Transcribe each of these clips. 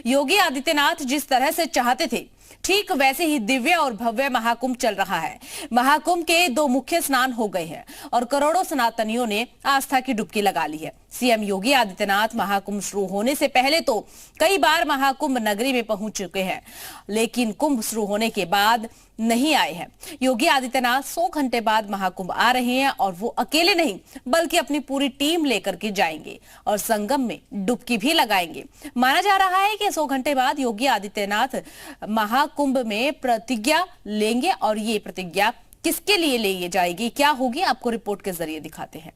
योगी आदित्यनाथ जिस तरह से चाहते थे ठीक वैसे ही दिव्य और भव्य महाकुंभ चल रहा है। महाकुंभ के 2 मुख्य स्नान हो गए हैं और करोड़ों सनातनियों ने आस्था की डुबकी लगा ली है। सीएम योगी आदित्यनाथ महाकुंभ शुरू होने से पहले तो कई बार महाकुंभ नगरी में पहुंच चुके हैं, लेकिन कुंभ शुरू होने के बाद नहीं आए हैं। योगी आदित्यनाथ 100 घंटे बाद महाकुंभ आ रहे हैं और वो अकेले नहीं बल्कि अपनी पूरी टीम लेकर के जाएंगे और संगम में डुबकी भी लगाएंगे। माना जा रहा है कि 100 घंटे बाद योगी आदित्यनाथ महाकुंभ में प्रतिज्ञा लेंगे और ये प्रतिज्ञा किसके लिए ली जाएगी, क्या होगी, आपको रिपोर्ट के जरिए दिखाते हैं।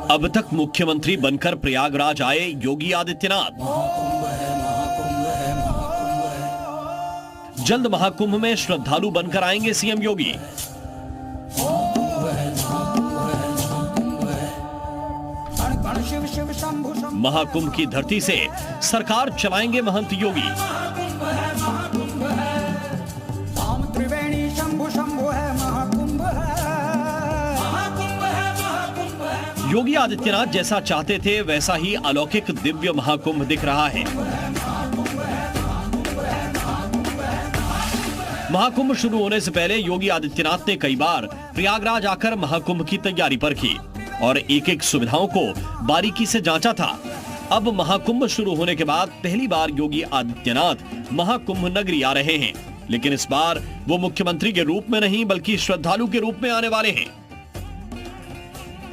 अब तक मुख्यमंत्री बनकर प्रयागराज आए योगी आदित्यनाथ। जल्द महाकुंभ में श्रद्धालु बनकर आएंगे सीएम योगी। महाकुंभ की धरती से सरकार चलाएंगे महंत योगी। योगी आदित्यनाथ जैसा चाहते थे वैसा ही अलौकिक दिव्य महाकुंभ दिख रहा है। महाकुंभ शुरू होने से पहले योगी आदित्यनाथ ने कई बार प्रयागराज आकर महाकुंभ की तैयारी पर की और एक एक सुविधाओं को बारीकी से जांचा था। अब महाकुंभ शुरू होने के बाद पहली बार योगी आदित्यनाथ महाकुंभ नगरी आ रहे हैं, लेकिन इस बार वो मुख्यमंत्री के रूप में नहीं बल्कि श्रद्धालु के रूप में आने वाले हैं।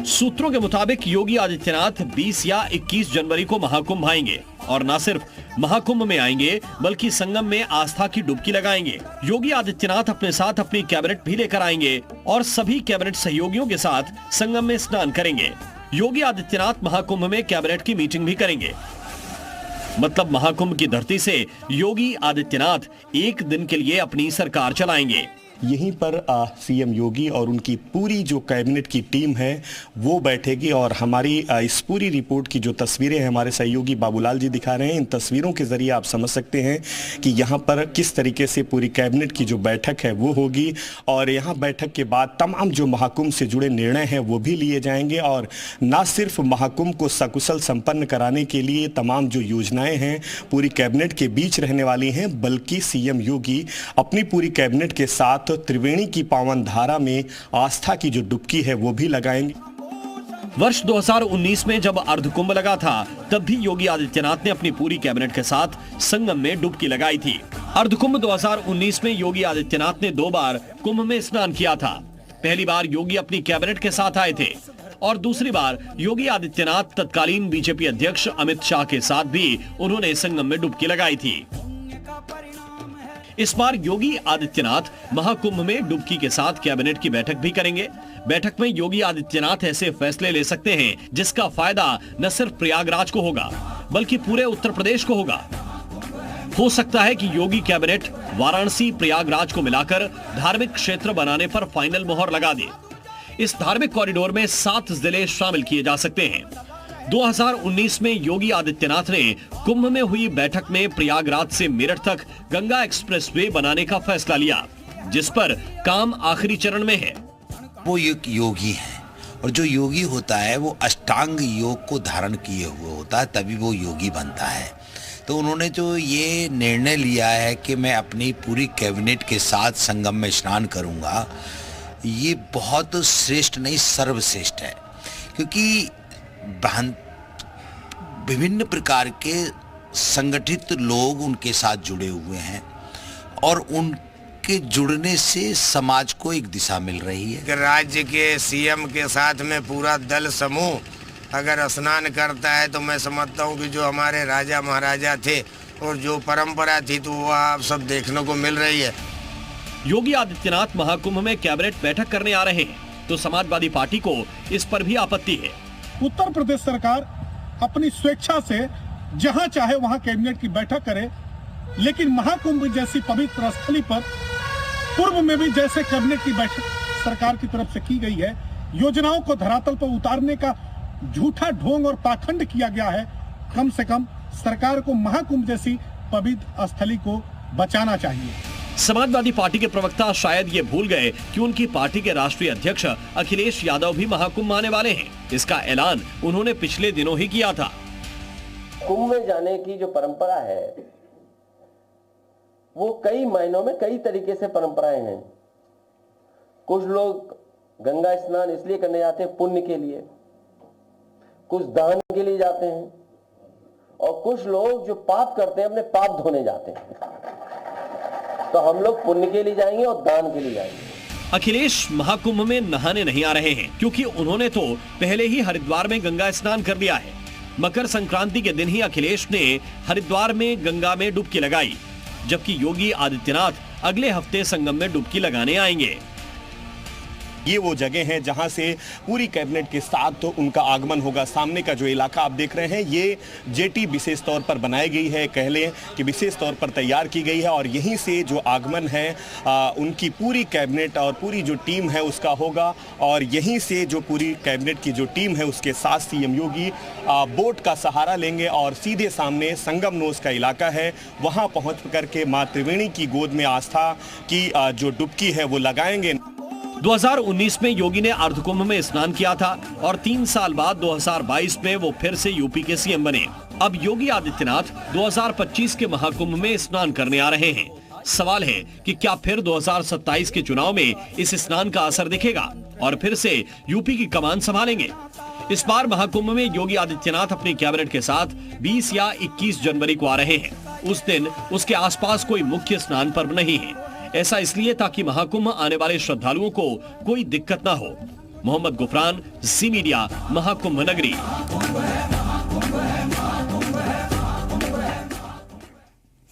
सूत्रों के मुताबिक योगी आदित्यनाथ 20 या 21 जनवरी को महाकुंभ आएंगे और न सिर्फ महाकुंभ में आएंगे बल्कि संगम में आस्था की डुबकी लगाएंगे। योगी आदित्यनाथ अपने साथ अपनी कैबिनेट भी लेकर आएंगे और सभी कैबिनेट सहयोगियों के साथ संगम में स्नान करेंगे। योगी आदित्यनाथ महाकुंभ में कैबिनेट की मीटिंग भी करेंगे। मतलब महाकुंभ की धरती से योगी आदित्यनाथ एक दिन के लिए अपनी सरकार चलाएंगे। यहीं पर सीएम योगी और उनकी पूरी जो कैबिनेट की टीम है वो बैठेगी और हमारी इस पूरी रिपोर्ट की जो तस्वीरें हैं हमारे सहयोगी बाबूलाल जी दिखा रहे हैं। इन तस्वीरों के जरिए आप समझ सकते हैं कि यहाँ पर किस तरीके से पूरी कैबिनेट की जो बैठक है वो होगी और यहाँ बैठक के बाद तमाम जो महाकुंभ से जुड़े निर्णय हैं वो भी लिए जाएंगे और न सिर्फ महाकुंभ को सकुशल संपन्न कराने के लिए तमाम जो योजनाएं हैं पूरी कैबिनेट के बीच रहने वाली हैं, बल्कि सीएम योगी अपनी पूरी कैबिनेट के साथ त्रिवेणी की पावन धारा में आस्था की जो डुबकी है वो भी लगाएंगे। वर्ष 2019 में जब अर्धकुंभ लगा था तब भी योगी आदित्यनाथ ने अपनी पूरी कैबिनेट के साथ संगम में डुबकी लगाई थी। अर्धकुंभ 2019 में योगी आदित्यनाथ ने 2 बार कुंभ में स्नान किया था। पहली बार योगी अपनी कैबिनेट के साथ आए थे और दूसरी बार योगी आदित्यनाथ तत्कालीन बीजेपी अध्यक्ष अमित शाह के साथ भी उन्होंने संगम में डुबकी लगाई थी। इस बार योगी आदित्यनाथ महाकुंभ में डुबकी के साथ कैबिनेट की बैठक भी करेंगे। बैठक में योगी आदित्यनाथ ऐसे फैसले ले सकते हैं जिसका फायदा न सिर्फ प्रयागराज को होगा बल्कि पूरे उत्तर प्रदेश को होगा। हो सकता है कि योगी कैबिनेट वाराणसी प्रयागराज को मिलाकर धार्मिक क्षेत्र बनाने पर फाइनल मोहर लगा दे। इस धार्मिक कॉरिडोर में 7 जिले शामिल किए जा सकते हैं। 2019 में योगी आदित्यनाथ ने कुंभ में हुई बैठक में प्रयागराज से मेरठ तक गंगा एक्सप्रेसवे बनाने का फैसला लिया, जिस पर काम आखिरी चरण में है। वो एक योगी है और जो योगी होता है वो अष्टांग योग को धारण किए हुए होता है, तभी वो योगी बनता है। तो उन्होंने जो ये निर्णय लिया है कि मैं अपनी पूरी कैबिनेट के साथ संगम में स्नान करूंगा, ये बहुत श्रेष्ठ नहीं सर्वश्रेष्ठ है, क्योंकि विभिन्न प्रकार के संगठित लोग उनके साथ जुड़े हुए हैं और उनके जुड़ने से समाज को एक दिशा मिल रही है। राज्य के सीएम के साथ में पूरा दल समूह अगर स्नान करता है तो मैं समझता हूँ कि जो हमारे राजा महाराजा थे और जो परंपरा थी तो वो आप सब देखने को मिल रही है। योगी आदित्यनाथ महाकुंभ में कैबिनेट बैठक करने आ रहे हैं तो समाजवादी पार्टी को इस पर भी आपत्ति है। उत्तर प्रदेश सरकार अपनी स्वेच्छा से जहां चाहे वहां कैबिनेट की बैठक करे, लेकिन महाकुंभ जैसी पवित्र स्थली पर पूर्व में भी जैसे कैबिनेट की बैठक सरकार की तरफ से की गई है, योजनाओं को धरातल पर उतारने का झूठा ढोंग और पाखंड किया गया है, कम से कम सरकार को महाकुंभ जैसी पवित्र स्थली को बचाना चाहिए। समाजवादी पार्टी के प्रवक्ता शायद ये भूल गए कि उनकी पार्टी के राष्ट्रीय अध्यक्ष अखिलेश यादव भी महाकुंभ आने वाले हैं। इसका ऐलान उन्होंने पिछले दिनों ही किया था। कुंभ में जाने की जो परंपरा है वो कई मायनों में कई तरीके से परंपराएं हैं। कुछ लोग गंगा स्नान इसलिए करने जाते हैं पुण्य के लिए, कुछ दान के लिए जाते हैं, और कुछ लोग जो पाप करते हैं अपने पाप धोने जाते हैं। तो हम लोग पुण्य के लिए जाएंगे और दान के लिए जाएंगे। अखिलेश महाकुंभ में नहाने नहीं आ रहे हैं क्योंकि उन्होंने तो पहले ही हरिद्वार में गंगा स्नान कर लिया है। मकर संक्रांति के दिन ही अखिलेश ने हरिद्वार में गंगा में डुबकी लगाई, जबकि योगी आदित्यनाथ अगले हफ्ते संगम में डुबकी लगाने आएंगे। ये वो जगह है जहां से पूरी कैबिनेट के साथ तो उनका आगमन होगा। सामने का जो इलाका आप देख रहे हैं ये जेटी विशेष तौर पर बनाई गई है, कह लें कि विशेष तौर पर तैयार की गई है, और यहीं से जो आगमन है उनकी पूरी कैबिनेट और पूरी जो टीम है उसका होगा। और यहीं से जो पूरी कैबिनेट की जो टीम है उसके साथ सीएम योगी बोट का सहारा लेंगे और सीधे सामने संगम नोस का इलाका है वहां पहुंच करके मां त्रिवेणी की गोद में आस्था की जो डुबकी है वो लगाएंगे। 2019 में योगी ने अर्धकुंभ में स्नान किया था और 3 साल बाद 2022 में वो फिर से यूपी के सीएम बने। अब योगी आदित्यनाथ 2025 के महाकुंभ में स्नान करने आ रहे हैं। सवाल है कि क्या फिर 2027 के चुनाव में इस स्नान का असर दिखेगा और फिर से यूपी की कमान संभालेंगे। इस बार महाकुंभ में योगी आदित्यनाथ अपनी कैबिनेट के साथ 20 या 21 जनवरी को आ रहे हैं। उस दिन उसके आसपास कोई मुख्य स्नान पर्व नहीं है। ऐसा इसलिए ताकि महाकुंभ आने वाले श्रद्धालुओं को कोई दिक्कत ना हो। मोहम्मद गुफरान, जी मीडिया, महाकुंभ नगरी।